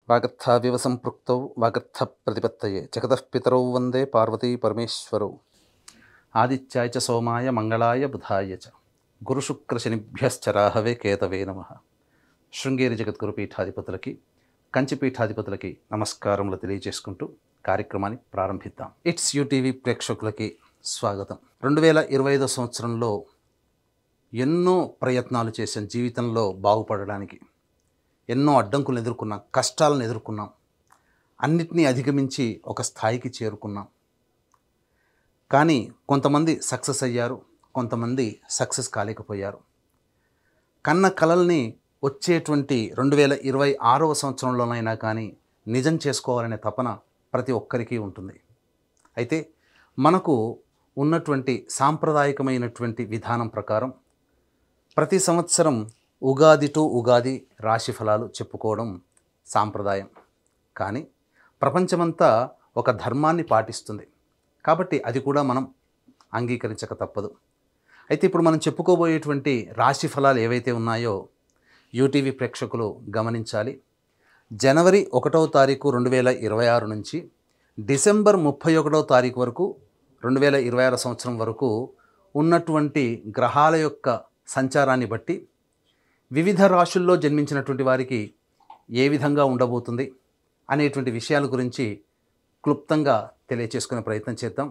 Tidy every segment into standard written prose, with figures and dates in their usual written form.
వాగర్థావివ సంపృక్తౌ వాగర్థ ప్రతిపత్తయే జగతః పితరౌ వందే పార్వతీ పరమేశ్వరౌ. ఆదిత్యాయ చ సోమాయ మంగళాయ బుధాయ చ గురుశుక్రశనిభ్యశ్చ రాహవే కేతవే నమః. శృంగేరి జగద్గురు పీఠాధిపతులకి, కంచి పీఠాధిపతులకి నమస్కారములు తెలియజేసుకుంటూ కార్యక్రమాన్ని ప్రారంభిద్దాం. ఇట్స్ యూటీవీ ప్రేక్షకులకి స్వాగతం. 2025 సంవత్సరంలో ఎన్నో ప్రయత్నాలు చేశాం జీవితంలో బాగుపడడానికి. ఎన్నో అడ్డంకులను ఎదుర్కొన్నాం, కష్టాలను ఎదుర్కొన్నాం, అన్నిటినీ అధిగమించి ఒక స్థాయికి చేరుకున్నాం. కానీ కొంతమంది సక్సెస్ అయ్యారు, కొంతమంది సక్సెస్ కాలేకపోయారు. కన్న కలల్ని వచ్చేటువంటి 2026వ సంవత్సరంలోనైనా కానీ నిజం చేసుకోవాలనే తపన ప్రతి ఒక్కరికి ఉంటుంది. అయితే మనకు ఉన్నటువంటి సాంప్రదాయకమైనటువంటి విధానం ప్రకారం ప్రతి సంవత్సరం ఉగాది టు ఉగాది రాశి ఫలాలు చెప్పుకోవడం సాంప్రదాయం. కానీ ప్రపంచమంతా ఒక ధర్మాన్ని పాటిస్తుంది కాబట్టి అది కూడా మనం అంగీకరించక తప్పదు. అయితే ఇప్పుడు మనం చెప్పుకోబోయేటువంటి రాశి ఫలాలు ఏవైతే ఉన్నాయో యూటీవీ ప్రేక్షకులు గమనించాలి. జనవరి 1వ తారీఖు 2026 నుంచి డిసెంబర్ 31వ తారీఖు వరకు 2026 సంవత్సరం వరకు ఉన్నటువంటి గ్రహాల యొక్క సంచారాన్ని బట్టి వివిధ రాశుల్లో జన్మించినటువంటి వారికి ఏ విధంగా ఉండబోతుంది అనేటువంటి విషయాల గురించి క్లుప్తంగా తెలియచేసుకునే ప్రయత్నం చేద్దాం.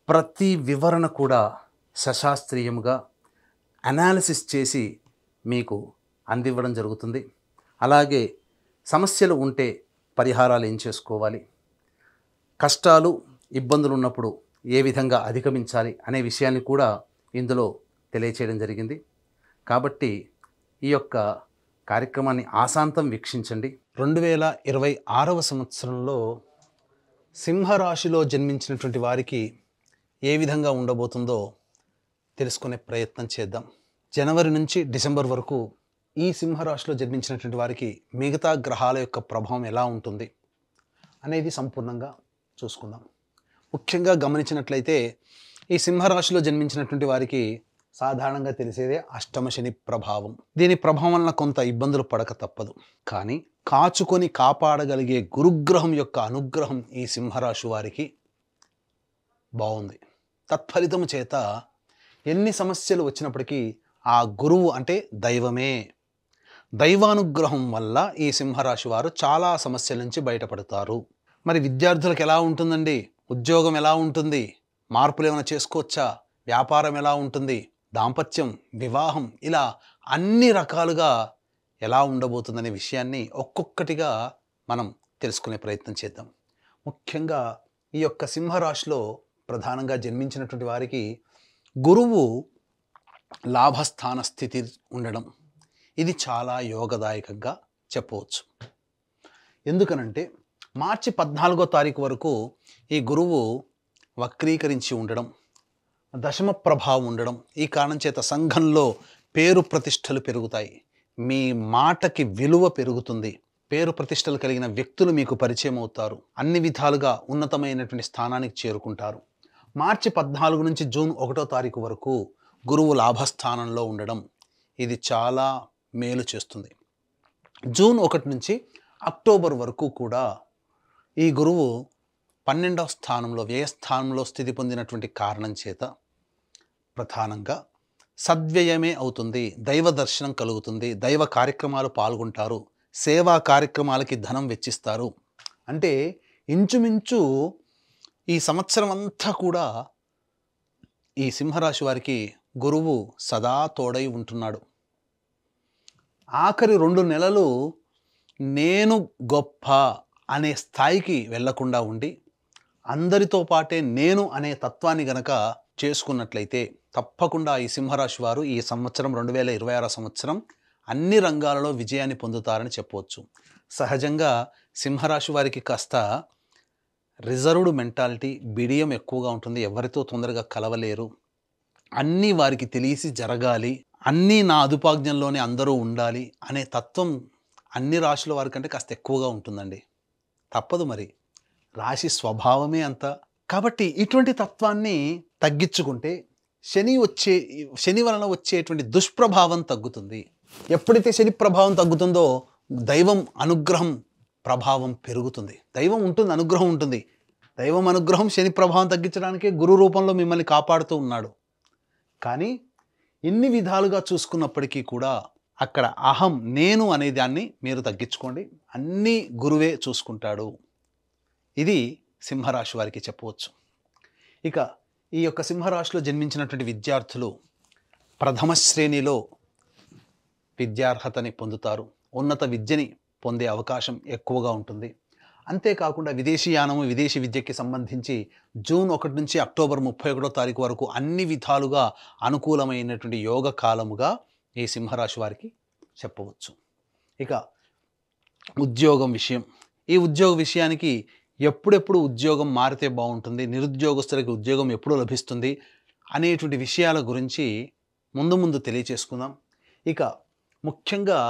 ప్రతి వివరణ కూడా సశాస్త్రీయంగా అనాలిసిస్ చేసి మీకు అందివ్వడం జరుగుతుంది. అలాగే సమస్యలు ఉంటే పరిహారాలు ఏం చేసుకోవాలి, కష్టాలు ఇబ్బందులు ఉన్నప్పుడు ఏ విధంగా అధిగమించాలి అనే విషయాన్ని కూడా ఇందులో తెలియచేయడం జరిగింది. కాబట్టి ఈ యొక్క కార్యక్రమాన్ని ఆశాంతం వీక్షించండి. 2026వ సంవత్సరంలో సింహరాశిలో జన్మించినటువంటి వారికి ఏ విధంగా ఉండబోతుందో తెలుసుకునే ప్రయత్నం చేద్దాం. జనవరి నుంచి డిసెంబర్ వరకు ఈ సింహరాశిలో జన్మించినటువంటి వారికి మిగతా గ్రహాల యొక్క ప్రభావం ఎలా ఉంటుంది అనేది సంపూర్ణంగా చూసుకుందాం. ముఖ్యంగా గమనించినట్లయితే ఈ సింహరాశిలో జన్మించినటువంటి వారికి సాధారణంగా తెలిసేదే అష్టమ శని ప్రభావం. దీని ప్రభావం వలన కొంత ఇబ్బందులు పడక తప్పదు. కానీ కాచుకొని కాపాడగలిగే గురుగ్రహం యొక్క అనుగ్రహం ఈ సింహరాశి వారికి బాగుంది. తత్ఫలితము చేత ఎన్ని సమస్యలు వచ్చినప్పటికీ ఆ గురువు అంటే దైవమే, దైవానుగ్రహం వల్ల ఈ సింహరాశి వారు చాలా సమస్యల నుంచి బయటపడతారు. మరి విద్యార్థులకు ఎలా ఉంటుందండి? ఉద్యోగం ఎలా ఉంటుంది? మార్పులు ఏమైనా చేసుకోవచ్చా? వ్యాపారం ఎలా ఉంటుంది? దాంపత్యం, వివాహం, ఇలా అన్ని రకాలుగా ఎలా ఉండబోతుందనే విషయాన్ని ఒక్కొక్కటిగా మనం తెలుసుకునే ప్రయత్నం చేద్దాం. ముఖ్యంగా ఈ యొక్క సింహరాశిలో ప్రధానంగా జన్మించినటువంటి వారికి గురువు లాభస్థాన స్థితి ఉండడం ఇది చాలా యోగదాయకంగా చెప్పవచ్చు. ఎందుకనంటే మార్చి 14వ తారీఖు వరకు ఈ గురువు వక్రీకరించి ఉండడం, దశమ ప్రభావం ఉండడం, ఈ కారణం చేత సంఘంలో పేరు ప్రతిష్టలు పెరుగుతాయి. మీ మాటకి విలువ పెరుగుతుంది. పేరు ప్రతిష్టలు కలిగిన వ్యక్తులు మీకు పరిచయం అవుతారు. అన్ని విధాలుగా ఉన్నతమైనటువంటి స్థానానికి చేరుకుంటారు. మార్చి 14 నుంచి జూన్ 1వ తారీఖు వరకు గురువు లాభస్థానంలో ఉండడం ఇది చాలా మేలు చేస్తుంది. జూన్ 1 నుంచి అక్టోబర్ వరకు కూడా ఈ గురువు 12వ స్థానంలో వ్యయస్థానంలో స్థితి పొందినటువంటి కారణం చేత ప్రధానంగా సద్వ్యయమే అవుతుంది. దైవ దర్శనం కలుగుతుంది. దైవ కార్యక్రమాలు పాల్గొంటారు. సేవా కార్యక్రమాలకి ధనం వెచ్చిస్తారు. అంటే ఇంచుమించు ఈ సంవత్సరం అంతా కూడా ఈ సింహరాశి వారికి గురువు సదా తోడై ఉంటున్నాడు. ఆఖరి 2 నెలలు నేను గొప్ప అనే స్థాయికి వెళ్లకుండా ఉండి అందరితో పాటే నేను అనే తత్వాన్ని గనక చేసుకున్నట్లయితే తప్పకుండా ఈ సింహరాశి వారు ఈ సంవత్సరం 2026 సంవత్సరం అన్ని రంగాలలో విజయాన్ని పొందుతారని చెప్పవచ్చు. సహజంగా సింహరాశి వారికి కాస్త రిజర్వ్డ్ మెంటాలిటీ, బిడియం ఎక్కువగా ఉంటుంది. ఎవరితో తొందరగా కలవలేరు. అన్నీ వారికి తెలిసి జరగాలి, అన్నీ నా అదుపాజ్ఞంలోనే అందరూ ఉండాలి అనే తత్వం అన్ని రాశుల వారికంటే కాస్త ఎక్కువగా ఉంటుందండి. తప్పదు, మరి రాశి స్వభావమే అంత. కాబట్టి ఇటువంటి తత్వాన్ని తగ్గించుకుంటే శని వలన వచ్చేటువంటి దుష్ప్రభావం తగ్గుతుంది. ఎప్పుడైతే శని ప్రభావం తగ్గుతుందో దైవం అనుగ్రహం ప్రభావం పెరుగుతుంది. దైవం ఉంటుంది, అనుగ్రహం ఉంటుంది. దైవం అనుగ్రహం శని ప్రభావం తగ్గించడానికే గురు రూపంలో మిమ్మల్ని కాపాడుతూ ఉన్నాడు. కానీ ఎన్ని విధాలుగా చూసుకున్నప్పటికీ కూడా అక్కడ అహం, నేను అనే దాన్ని మీరు తగ్గించుకోండి. అన్నీ గురువే చూసుకుంటాడు. ఇది సింహరాశి వారికి చెప్పవచ్చు. ఇక ఈ యొక్క సింహరాశిలో జన్మించినటువంటి విద్యార్థులు ప్రథమ శ్రేణిలో విద్యార్హతని పొందుతారు. ఉన్నత విద్యని పొందే అవకాశం ఎక్కువగా ఉంటుంది. అంతేకాకుండా విదేశీయానము, విదేశీ విద్యకి సంబంధించి జూన్ 1 నుంచి అక్టోబర్ 31వ తారీఖు వరకు అన్ని విధాలుగా అనుకూలమైనటువంటి యోగ కాలముగా ఈ సింహరాశి వారికి చెప్పవచ్చు. ఇక ఉద్యోగం విషయం. ఈ ఉద్యోగ విషయానికి ఎప్పుడెప్పుడు ఉద్యోగం మారితే బాగుంటుంది, నిరుద్యోగస్తులకి ఉద్యోగం ఎప్పుడు లభిస్తుంది అనేటువంటి విషయాల గురించి ముందు తెలియచేసుకుందాం. ఇక ముఖ్యంగా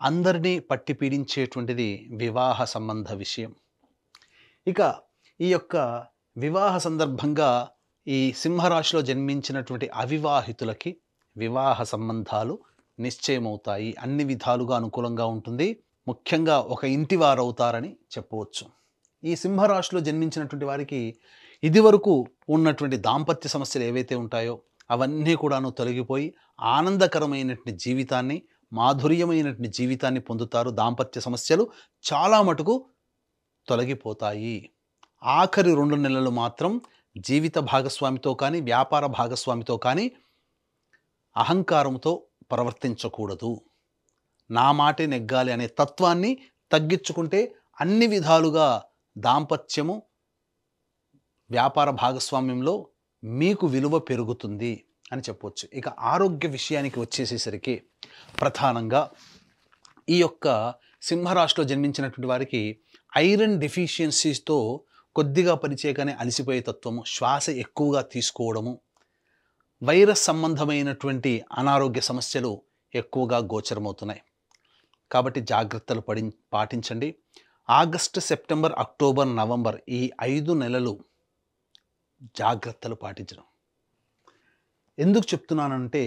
అందరినీ పట్టి పీడించేటువంటిది వివాహ సంబంధ విషయం. ఇక ఈ యొక్క వివాహ సందర్భంగా ఈ సింహరాశిలో జన్మించినటువంటి అవివాహితులకి వివాహ సంబంధాలు నిశ్చయమవుతాయి. అన్ని విధాలుగా అనుకూలంగా ఉంటుంది. ముఖ్యంగా ఒక ఇంటి వారు అవుతారని చెప్పవచ్చు. ఈ సింహరాశిలో జన్మించినటువంటి వారికి ఇదివరకు ఉన్నటువంటి దాంపత్య సమస్యలు ఏవైతే ఉంటాయో అవన్నీ కూడాను తొలగిపోయి ఆనందకరమైనటువంటి జీవితాన్ని, మాధుర్యమైనటువంటి జీవితాన్ని పొందుతారు. దాంపత్య సమస్యలు చాలా మటుకు తొలగిపోతాయి. ఆఖరి 2 నెలలు మాత్రం జీవిత భాగస్వామితో కానీ, వ్యాపార భాగస్వామితో కానీ అహంకారంతో ప్రవర్తించకూడదు. నా మాటే నెగ్గాలి అనే తత్వాన్ని తగ్గించుకుంటే అన్ని విధాలుగా దాంపత్యము, వ్యాపార భాగస్వామ్యంలో మీకు విలువ పెరుగుతుంది అని చెప్పవచ్చు. ఇక ఆరోగ్య విషయానికి వచ్చేసేసరికి ప్రధానంగా ఈ యొక్క సింహరాశిలో జన్మించినటువంటి వారికి ఐరన్ డెఫిషియన్సీస్తో కొద్దిగా పనిచేయగానే అలసిపోయే తత్వము, శ్వాస ఎక్కువగా తీసుకోవడము, వైరస్ సంబంధమైనటువంటి అనారోగ్య సమస్యలు ఎక్కువగా గోచరమవుతున్నాయి. కాబట్టి జాగ్రత్తలు పాటించండి. ఆగస్టు, సెప్టెంబర్, అక్టోబర్, నవంబర్ ఈ 5 నెలలు జాగ్రత్తలు పాటించడం. ఎందుకు చెప్తున్నానంటే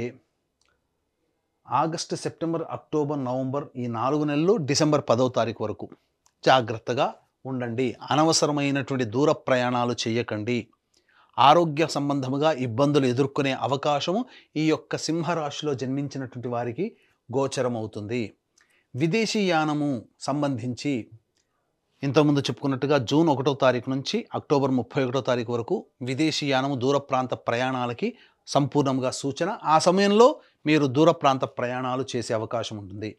ఆగస్టు, సెప్టెంబర్, అక్టోబర్, నవంబర్ ఈ 4 నెలలు, డిసెంబర్ 10వ తారీఖు వరకు జాగ్రత్తగా ఉండండి. అనవసరమైనటువంటి దూర ప్రయాణాలు చేయకండి. ఆరోగ్య సంబంధముగా ఇబ్బందులు ఎదుర్కొనే అవకాశము ఈ యొక్క సింహరాశిలో జన్మించినటువంటి వారికి గోచరమవుతుంది. విదేశీయానము సంబంధించి ఇంతకుముందు చెప్పుకున్నట్టుగా జూన్ 1వ తారీఖు నుంచి అక్టోబర్ 31వ తారీఖు వరకు విదేశీయానము, దూర ప్రాంత ప్రయాణాలకి సంపూర్ణంగా సూచన. ఆ సమయంలో మీరు దూర ప్రాంత ప్రయాణాలు చేసే అవకాశం ఉంటుంది.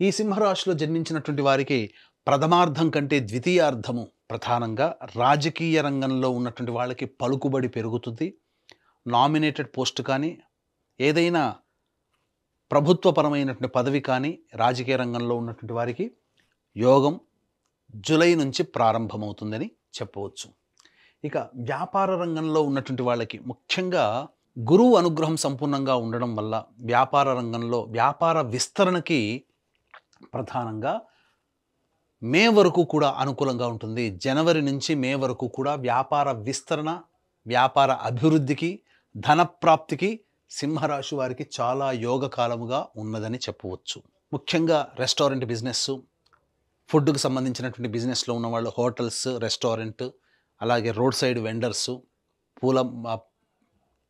ఈ సింహరాశిలో జన్మించినటువంటి వారికి ప్రథమార్థం కంటే ద్వితీయార్థము ప్రధానంగా రాజకీయ రంగంలో ఉన్నటువంటి వాళ్ళకి పలుకుబడి పెరుగుతుంది. నామినేటెడ్ పోస్ట్ కానీ, ఏదైనా ప్రభుత్వపరమైనటువంటి పదవి కానీ రాజకీయ రంగంలో ఉన్నటువంటి వారికి యోగం జూలై నుంచి ప్రారంభమవుతుందని చెప్పవచ్చు. ఇక వ్యాపార రంగంలో ఉన్నటువంటి వాళ్ళకి ముఖ్యంగా గురువు అనుగ్రహం సంపూర్ణంగా ఉండడం వల్ల వ్యాపార రంగంలో వ్యాపార విస్తరణకి ప్రధానంగా మే వరకు కూడా అనుకూలంగా ఉంటుంది. జనవరి నుంచి మే వరకు కూడా వ్యాపార విస్తరణ, వ్యాపార అభివృద్ధికి, ధనప్రాప్తికి సింహరాశి వారికి చాలా యోగకాలముగా ఉన్నదని చెప్పవచ్చు. ముఖ్యంగా రెస్టారెంట్ బిజినెస్, ఫుడ్కి సంబంధించినటువంటి బిజినెస్లో ఉన్నవాళ్ళు, హోటల్స్, రెస్టారెంట్, అలాగే రోడ్ సైడ్ వెండర్సు,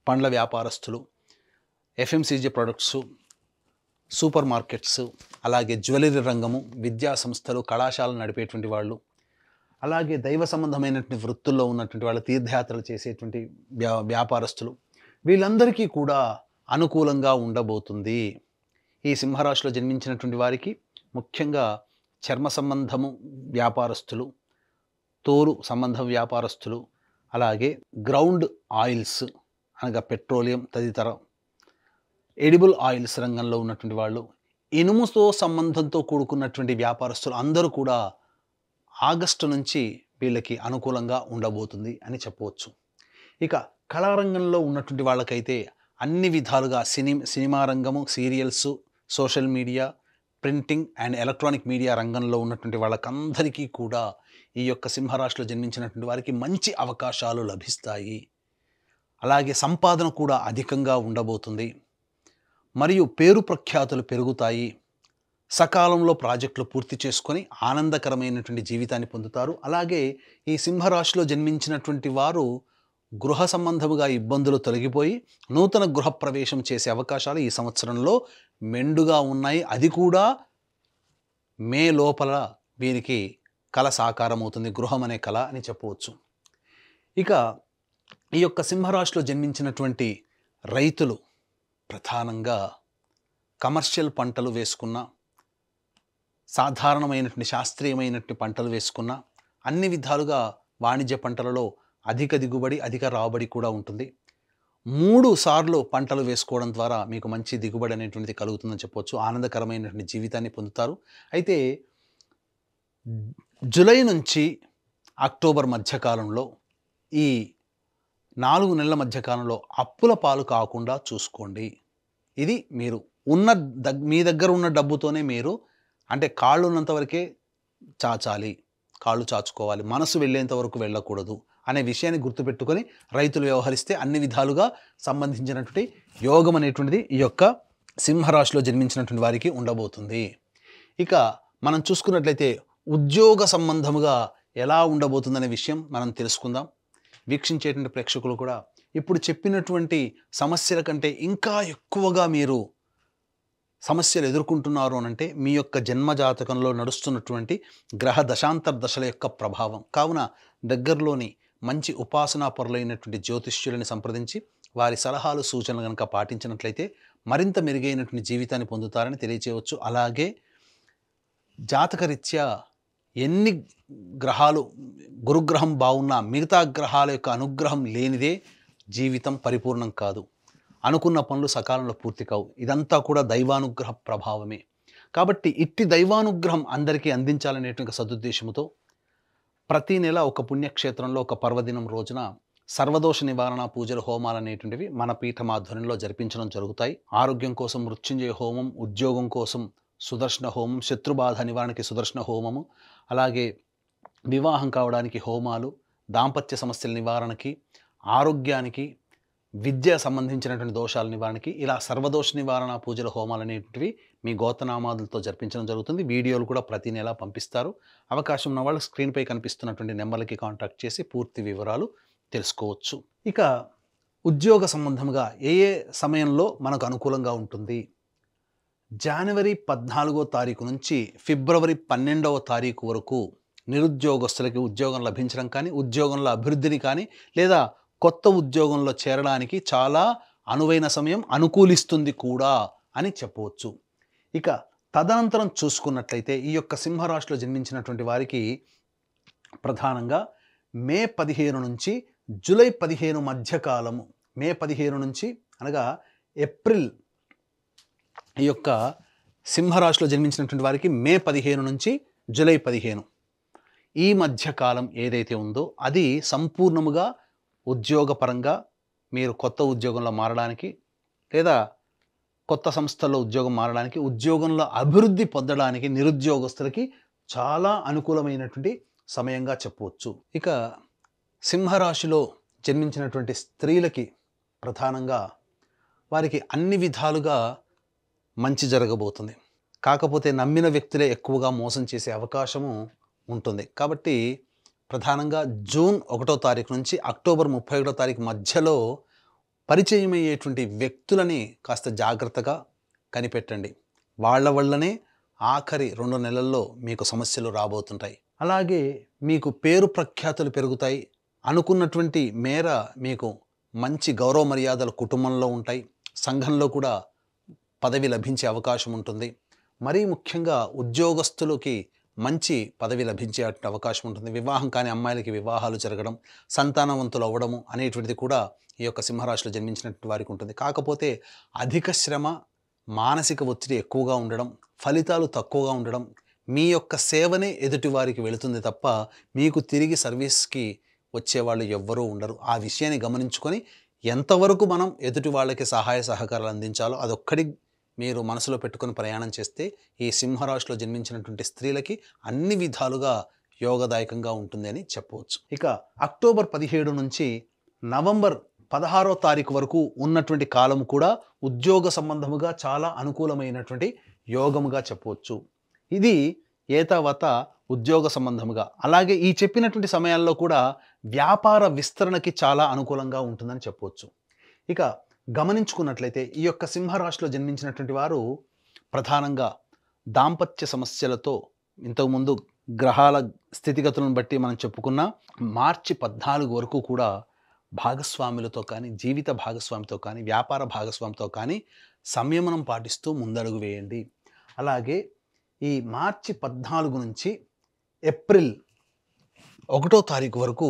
పండ్ల వ్యాపారస్తులు, ఎఫ్ఎంసీజీ ప్రొడక్ట్సు, సూపర్ మార్కెట్స్, అలాగే జ్యువెలరీ రంగము, విద్యా సంస్థలు, కళాశాలలు నడిపేటువంటి వాళ్ళు, అలాగే దైవ సంబంధమైనటువంటి వృత్తుల్లో ఉన్నటువంటి వాళ్ళు, తీర్థయాత్రలు చేసేటువంటి వ్యాపారస్తులు, వీళ్ళందరికీ కూడా అనుకూలంగా ఉండబోతుంది. ఈ సింహరాశిలో జన్మించినటువంటి వారికి ముఖ్యంగా చర్మ సంబంధము వ్యాపారస్తులు, తోలు సంబంధ వ్యాపారస్తులు, అలాగే గ్రౌండ్ ఆయిల్స్ అనగా పెట్రోలియం తదితర ఎడిబుల్ ఆయిల్స్ రంగంలో ఉన్నటువంటి వాళ్ళు, ఇనుముతో సంబంధంతో కూడుకున్నటువంటి వ్యాపారస్తులు అందరూ కూడా ఆగస్టు నుంచి వీళ్ళకి అనుకూలంగా ఉండబోతుంది అని చెప్పవచ్చు. ఇక కళారంగంలో ఉన్నటువంటి వాళ్ళకైతే అన్ని విధాలుగా సినిమా రంగము, serials, social media, printing and electronic media రంగంలో ఉన్నటువంటి వాళ్ళకందరికీ కూడా ఈ యొక్క సింహరాశిలో జన్మించినటువంటి వారికి మంచి అవకాశాలు లభిస్తాయి. అలాగే సంపాదన కూడా అధికంగా ఉండబోతుంది. మరియు పేరు ప్రఖ్యాతులు పెరుగుతాయి. సకాలంలో ప్రాజెక్టులు పూర్తి చేసుకొని ఆనందకరమైనటువంటి జీవితాన్ని పొందుతారు. అలాగే ఈ సింహరాశిలో జన్మించినటువంటి వారు గృహ సంబంధముగా ఇబ్బందులు తొలగిపోయి నూతన గృహప్రవేశం చేసే అవకాశాలు ఈ సంవత్సరంలో మెండుగా ఉన్నాయి. అది కూడా మే లోపల వీరికి కల సాకారం అవుతుంది. గృహం అనే కళ అని చెప్పవచ్చు. ఇక ఈ యొక్క సింహరాశిలో జన్మించినటువంటి రైతులు ప్రధానంగా కమర్షియల్ పంటలు వేసుకున్న, సాధారణమైనటువంటి శాస్త్రీయమైనటువంటి పంటలు వేసుకున్న, అన్ని విధాలుగా వాణిజ్య పంటలలో అధిక దిగుబడి, అధిక రాబడి కూడా ఉంటుంది. 3 సార్లు పంటలు వేసుకోవడం ద్వారా మీకు మంచి దిగుబడి అనేటువంటిది కలుగుతుందని చెప్పవచ్చు. ఆనందకరమైనటువంటి జీవితాన్ని పొందుతారు. అయితే జూలై నుంచి అక్టోబర్ మధ్యకాలంలో, ఈ 4 నెలల మధ్యకాలంలో అప్పుల పాలు కాకుండా చూసుకోండి. ఇది మీరు మీ దగ్గర ఉన్న డబ్బుతోనే మీరు, అంటే కాళ్ళు ఉన్నంత వరకే చాచాలి, కాళ్ళు చాచుకోవాలి, మనసు వెళ్ళేంత వరకు వెళ్ళకూడదు అనే విషయాన్ని గుర్తుపెట్టుకొని రైతులు వ్యవహరిస్తే అన్ని విధాలుగా సంబంధించినటువంటి యోగం అనేటువంటిది ఈ యొక్క సింహరాశిలో జన్మించినటువంటి వారికి ఉండబోతుంది. ఇక మనం చూసుకున్నట్లయితే ఉద్యోగ సంబంధముగా ఎలా ఉండబోతుందనే విషయం మనం తెలుసుకుందాం. వీక్షించేటువంటి ప్రేక్షకులు కూడా ఇప్పుడు చెప్పినటువంటి సమస్యల కంటే ఇంకా ఎక్కువగా మీరు సమస్యలు ఎదుర్కొంటున్నారు అనంటే మీ యొక్క జన్మజాతకంలో నడుస్తున్నటువంటి గ్రహ దశాంతర దశల యొక్క ప్రభావం. కావున దగ్గరలోని మంచి ఉపాసనా పరులైనటువంటి జ్యోతిష్యులని సంప్రదించి వారి సలహాలు సూచనలు కనుక పాటించినట్లయితే మరింత మెరుగైనటువంటి జీవితాన్ని పొందుతారని తెలియచేయవచ్చు. అలాగే జాతకరీత్యా ఎన్ని గ్రహాలు, గురుగ్రహం బాగున్నా మిగతా గ్రహాల యొక్క అనుగ్రహం లేనిదే జీవితం పరిపూర్ణం కాదు. అనుకున్న పనులు సకాలంలో పూర్తి కావు. ఇదంతా కూడా దైవానుగ్రహ ప్రభావమే. కాబట్టి ఇట్టి దైవానుగ్రహం అందరికీ అందించాలనేటువంటి సదుద్దేశంతో ప్రతి నెల ఒక పుణ్యక్షేత్రంలో ఒక పర్వదినం రోజున సర్వదోష నివారణ పూజలు, హోమాలు అనేటువంటివి మన పీఠం ఆధ్వర్యంలో జరిపించడం జరుగుతాయి. ఆరోగ్యం కోసం మృత్యుంజయ హోమం, ఉద్యోగం కోసం సుదర్శన హోమం, శత్రుబాధ నివారణకి సుదర్శన హోమము, అలాగే వివాహం కావడానికి హోమాలు, దాంపత్య సమస్యల నివారణకి, ఆరోగ్యానికి, విద్య సంబంధించినటువంటి దోషాల నివారణకి, ఇలా సర్వదోష నివారణ పూజల హోమాలు అనేటివి మీ గోత్రనామాదులతో జరిపించడం జరుగుతుంది. వీడియోలు కూడా ప్రతి నెల పంపిస్తారు. అవకాశం ఉన్న వాళ్ళు స్క్రీన్పై కనిపిస్తున్నటువంటి నెంబర్లకి కాంటాక్ట్ చేసి పూర్తి వివరాలు తెలుసుకోవచ్చు. ఇక ఉద్యోగ సంబంధంగా ఏ సమయంలో మనకు అనుకూలంగా ఉంటుంది? జనవరి 14వ తారీఖు నుంచి ఫిబ్రవరి 12వ తారీఖు వరకు నిరుద్యోగస్తులకి ఉద్యోగం లభించడం కానీ, ఉద్యోగంలో అభివృద్ధిని కానీ, లేదా కొత్త ఉద్యోగంలో చేరడానికి చాలా అనువైన సమయం, అనుకూలిస్తుంది కూడా అని చెప్పవచ్చు. ఇక తదనంతరం చూసుకున్నట్లయితే ఈ యొక్క సింహరాశిలో జన్మించినటువంటి వారికి ప్రధానంగా మే 15 నుంచి జూలై 15 మధ్యకాలము, మే 15 నుంచి అనగా ఏప్రిల్, ఈ యొక్క సింహరాశిలో జన్మించినటువంటి వారికి మే 15 నుంచి జూలై 15 ఈ మధ్యకాలం ఏదైతే ఉందో అది సంపూర్ణముగా ఉద్యోగపరంగా మీరు కొత్త ఉద్యోగంలో మారడానికి, లేదా కొత్త సంస్థల్లో ఉద్యోగం మారడానికి, ఉద్యోగంలో అభివృద్ధి పొందడానికి నిరుద్యోగస్తులకి చాలా అనుకూలమైనటువంటి సమయంగా చెప్పవచ్చు. ఇక సింహరాశిలో జన్మించినటువంటి స్త్రీలకి ప్రధానంగా వారికి అన్ని విధాలుగా మంచి జరగబోతుంది. కాకపోతే నమ్మిన వ్యక్తులే ఎక్కువగా మోసం చేసే అవకాశము ఉంటుంది. కాబట్టి ప్రధానంగా జూన్ 1వ తారీఖు నుంచి అక్టోబర్ 31వ తారీఖు మధ్యలో పరిచయం అయ్యేటువంటి వ్యక్తులని కాస్త జాగ్రత్తగా కనిపెట్టండి. వాళ్ళ వల్లనే ఆఖరి 2 నెలల్లో మీకు సమస్యలు రాబోతుంటాయి. అలాగే మీకు పేరు ప్రఖ్యాతులు పెరుగుతాయి. అనుకున్నటువంటి మేర మీకు మంచి గౌరవ మర్యాదలు కుటుంబంలో ఉంటాయి. సంఘంలో కూడా పదవి లభించే అవకాశం ఉంటుంది. మరీ ముఖ్యంగా ఉద్యోగస్తులకి మంచి పదవి లభించే అవకాశం ఉంటుంది. వివాహం కాని అమ్మాయిలకి వివాహాలు జరగడం, సంతానవంతులు అవ్వడము అనేటువంటిది కూడా ఈ యొక్క సింహరాశిలో జన్మించినటువంటి వారికి ఉంటుంది. కాకపోతే అధిక శ్రమ, మానసిక ఒత్తిడి ఎక్కువగా ఉండడం, ఫలితాలు తక్కువగా ఉండడం, మీ యొక్క సేవనే ఎదుటి వారికి వెళుతుంది తప్ప మీకు తిరిగి సర్వీస్కి వచ్చేవాళ్ళు ఎవ్వరూ ఉండరు. ఆ విషయాన్ని గమనించుకొని ఎంతవరకు మనం ఎదుటి వాళ్ళకి సహాయ సహకారాలు అందించాలో అదొక్కటి మీరు మనసులో పెట్టుకొని ప్రయాణం చేస్తే ఈ సింహరాశిలో జన్మించినటువంటి స్త్రీలకి అన్ని విధాలుగా యోగదాయకంగా ఉంటుంది అని చెప్పవచ్చు. ఇక అక్టోబర్ 17 నుంచి నవంబర్ 16వ తారీఖు వరకు ఉన్నటువంటి కాలం కూడా ఉద్యోగ సంబంధముగా చాలా అనుకూలమైనటువంటి యోగముగా చెప్పవచ్చు. ఇది ఏతావత ఉద్యోగ సంబంధముగా. అలాగే ఈ చెప్పినటువంటి సమయాల్లో కూడా వ్యాపార విస్తరణకి చాలా అనుకూలంగా ఉంటుందని చెప్పవచ్చు. ఇక గమనించుకున్నట్లయితే ఈ యొక్క సింహరాశిలో జన్మించినటువంటి వారు ప్రధానంగా దాంపత్య సమస్యలతో ఇంతకుముందు గ్రహాల స్థితిగతులను బట్టి మనం చెప్పుకున్న మార్చి 14 వరకు కూడా భాగస్వాములతో కానీ, జీవిత భాగస్వామితో కానీ, వ్యాపార భాగస్వామితో కానీ సంయమనం పాటిస్తూ ముందడుగు వేయండి. అలాగే ఈ మార్చి 14 నుంచి ఏప్రిల్ 1వ తారీఖు వరకు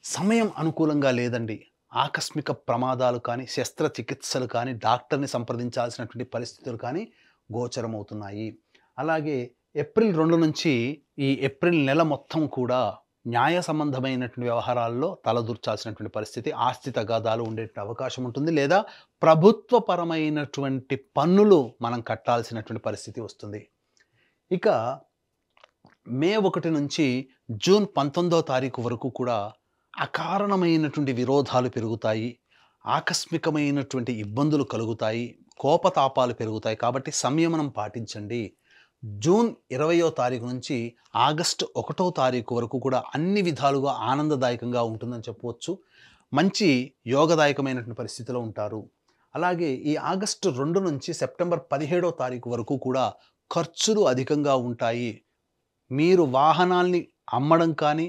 సమయం అనుకూలంగా లేదండి. ఆకస్మిక ప్రమాదాలు కానీ, శస్త్రచికిత్సలు కానీ, డాక్టర్ని సంప్రదించాల్సినటువంటి పరిస్థితులు కానీ గోచరమవుతున్నాయి. అలాగే ఏప్రిల్ 2 నుంచి ఈ ఏప్రిల్ నెల మొత్తం కూడా న్యాయ సంబంధమైనటువంటి వ్యవహారాల్లో తలదూర్చాల్సినటువంటి పరిస్థితి, ఆస్తి తగాదాలు ఉండే అవకాశం ఉంటుంది. లేదా ప్రభుత్వపరమైనటువంటి పన్నులు మనం కట్టాల్సినటువంటి పరిస్థితి వస్తుంది. ఇక మే 1 నుంచి జూన్ 19వ తారీఖు వరకు కూడా అకారణమైనటువంటి విరోధాలు పెరుగుతాయి. ఆకస్మికమైనటువంటి ఇబ్బందులు కలుగుతాయి. కోపతాపాలు పెరుగుతాయి. కాబట్టి సంయమనం పాటించండి. జూన్ 20వ తారీఖు నుంచి ఆగస్టు 1వ తారీఖు వరకు కూడా అన్ని విధాలుగా ఆనందదాయకంగా ఉంటుందని చెప్పవచ్చు. మంచి యోగదాయకమైనటువంటి పరిస్థితిలో ఉంటారు. అలాగే ఈ ఆగస్టు 2 నుంచి సెప్టెంబర్ 17వ తారీఖు వరకు కూడా ఖర్చులు అధికంగా ఉంటాయి. మీరు వాహనాల్ని అమ్మడం కానీ,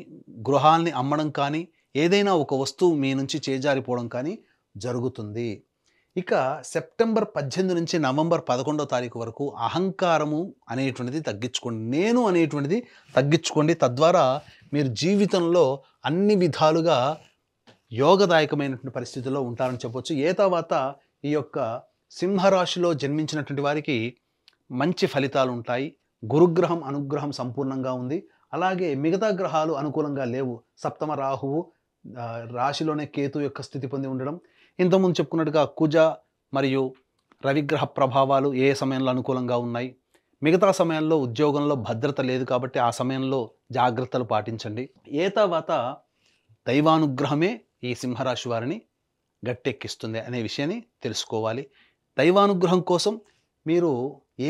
గృహాల్ని అమ్మడం కానీ, ఏదైనా ఒక వస్తువు మీ నుంచి చేజారిపోవడం కానీ జరుగుతుంది. ఇక సెప్టెంబర్ 18 నుంచి నవంబర్ 11వ తారీఖు వరకు అహంకారము అనేటువంటిది తగ్గించుకోండి. నేను అనేటువంటిది తగ్గించుకోండి. తద్వారా మీరు జీవితంలో అన్ని విధాలుగా యోగదాయకమైనటువంటి పరిస్థితుల్లో ఉంటారని చెప్పవచ్చు. తర్వాత ఈ యొక్క సింహరాశిలో జన్మించినటువంటి వారికి మంచి ఫలితాలు ఉంటాయి. గురుగ్రహం అనుగ్రహం సంపూర్ణంగా ఉంది. అలాగే మిగతా గ్రహాలు అనుకూలంగా లేవు. సప్తమ రాహువు, రాశిలోనే కేతు యొక్క స్థితి పొంది ఉండడం, ఇంతకుముందు చెప్పుకున్నట్టుగా కుజ మరియు రవిగ్రహ ప్రభావాలు ఏ సమయంలో అనుకూలంగా ఉన్నాయి. మిగతా సమయాల్లో ఉద్యోగంలో భద్రత లేదు కాబట్టి ఆ సమయంలో జాగ్రత్తలు పాటించండి. తర్వాత దైవానుగ్రహమే ఈ సింహరాశి వారిని గట్టెక్కిస్తుంది అనే విషయాన్ని తెలుసుకోవాలి. దైవానుగ్రహం కోసం మీరు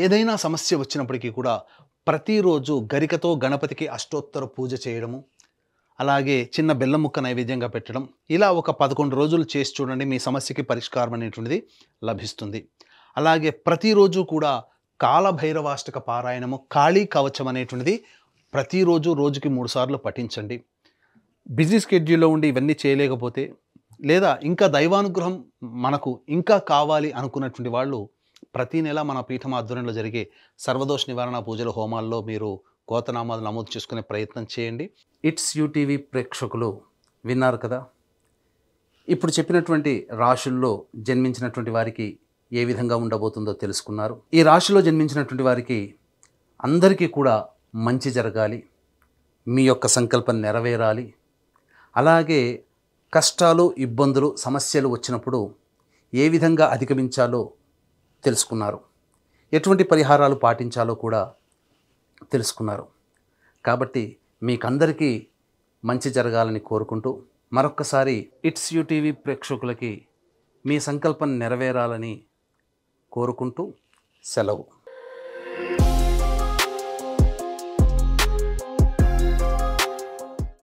ఏదైనా సమస్య వచ్చినప్పటికీ కూడా ప్రతిరోజు గరికతో గణపతికి అష్టోత్తర పూజ చేయడము, అలాగే చిన్న బెల్లం ముక్క నైవేద్యంగా పెట్టడం, ఇలా ఒక 11 రోజులు చేసి చూడండి. మీ సమస్యకి పరిష్కారం అనేటువంటిది లభిస్తుంది. అలాగే ప్రతిరోజు కూడా కాలభైరవాష్టక పారాయణము, కాళీ కవచం అనేటువంటిది ప్రతిరోజు రోజుకి 3 సార్లు పఠించండి. బిజీ స్కెడ్యూల్లో ఉండి ఇవన్నీ చేయలేకపోతే, లేదా ఇంకా దైవానుగ్రహం మనకు ఇంకా కావాలి అనుకున్నటువంటి వాళ్ళు ప్రతి నెల మన పీఠం ఆధ్వర్యంలో జరిగే సర్వదోష నివారణ పూజల హోమాల్లో మీరు గోతనామాలు నమోదు చేసుకునే ప్రయత్నం చేయండి. ఇట్స్ యూటీవీ ప్రేక్షకులు విన్నారు కదా, ఇప్పుడు చెప్పినటువంటి రాశుల్లో జన్మించినటువంటి వారికి ఏ విధంగా ఉండబోతుందో తెలుసుకున్నారు. ఈ రాశిలో జన్మించినటువంటి వారికి అందరికీ కూడా మంచి జరగాలి, మీ యొక్క సంకల్పం నెరవేరాలి. అలాగే కష్టాలు, ఇబ్బందులు, సమస్యలు వచ్చినప్పుడు ఏ విధంగా అధిగమించాలో తెలుసుకున్నారు. ఎటువంటి పరిహారాలు పాటించాలో కూడా తెలుసుకున్నారు. కాబట్టి మీకందరికీ మంచి జరగాలని కోరుకుంటూ మరొక్కసారి ఇట్స్ యూటీవీ ప్రేక్షకులకి మీ సంకల్పం నెరవేరాలని కోరుకుంటూ సెలవు.